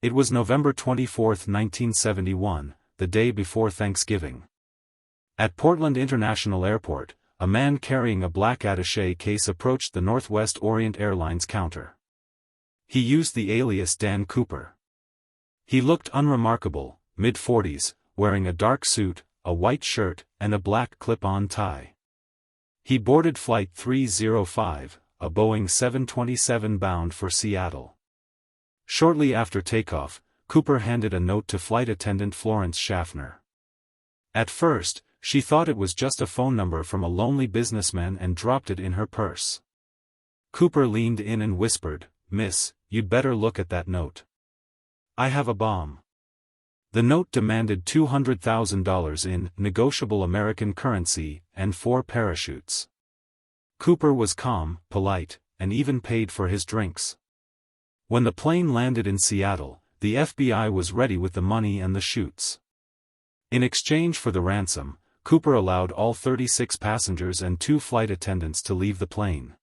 It was November 24, 1971, the day before Thanksgiving. At Portland International Airport, a man carrying a black attaché case approached the Northwest Orient Airlines counter. He used the alias Dan Cooper. He looked unremarkable, mid-40s, wearing a dark suit, a white shirt, and a black clip-on tie. He boarded Flight 305, a Boeing 727 bound for Seattle. Shortly after takeoff, Cooper handed a note to flight attendant Florence Schaffner. At first, she thought it was just a phone number from a lonely businessman and dropped it in her purse. Cooper leaned in and whispered, "Miss, you'd better look at that note. I have a bomb." The note demanded $200,000 in negotiable American currency and 4 parachutes. Cooper was calm, polite, and even paid for his drinks. When the plane landed in Seattle, the FBI was ready with the money and the chutes. In exchange for the ransom, Cooper allowed all 36 passengers and 2 flight attendants to leave the plane.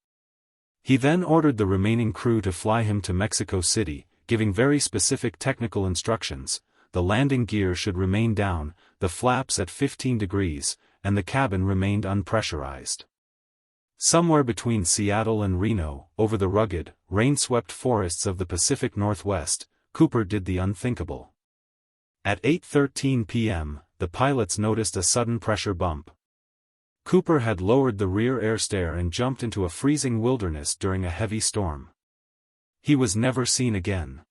He then ordered the remaining crew to fly him to Mexico City, giving very specific technical instructions. The landing gear should remain down, the flaps at 15 degrees, and the cabin remained unpressurized. Somewhere between Seattle and Reno, over the rugged, rain-swept forests of the Pacific Northwest, Cooper did the unthinkable. At 8:13 p.m., the pilots noticed a sudden pressure bump. Cooper had lowered the rear air stair and jumped into a freezing wilderness during a heavy storm. He was never seen again.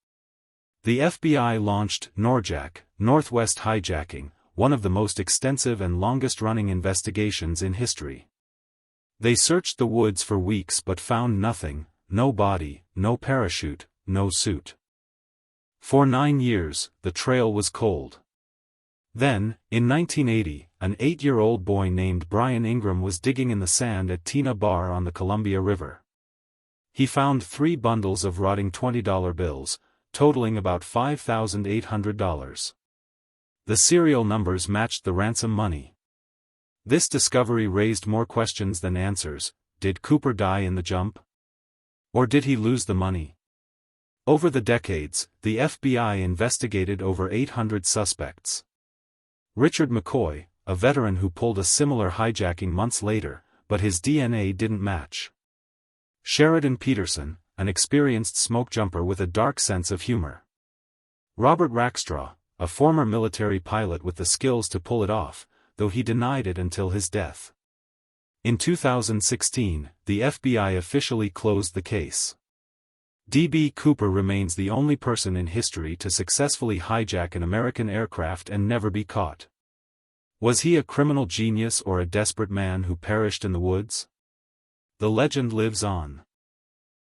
The FBI launched NORJAC, Northwest Hijacking, one of the most extensive and longest-running investigations in history. They searched the woods for weeks but found nothing, no body, no parachute, no suit. For 9 years, the trail was cold. Then, in 1980, an 8-year-old boy named Brian Ingram was digging in the sand at Tina Bar on the Columbia River. He found 3 bundles of rotting $20 bills, totaling about $5,800. The serial numbers matched the ransom money. This discovery raised more questions than answers. Did Cooper die in the jump? Or did he lose the money? Over the decades, the FBI investigated over 800 suspects. Richard McCoy, a veteran who pulled a similar hijacking months later, but his DNA didn't match. Sheridan Peterson, an experienced smoke jumper with a dark sense of humor. Robert Rackstraw, a former military pilot with the skills to pull it off, though he denied it until his death. In 2016, the FBI officially closed the case. D.B. Cooper remains the only person in history to successfully hijack an American aircraft and never be caught. Was he a criminal genius or a desperate man who perished in the woods? The legend lives on.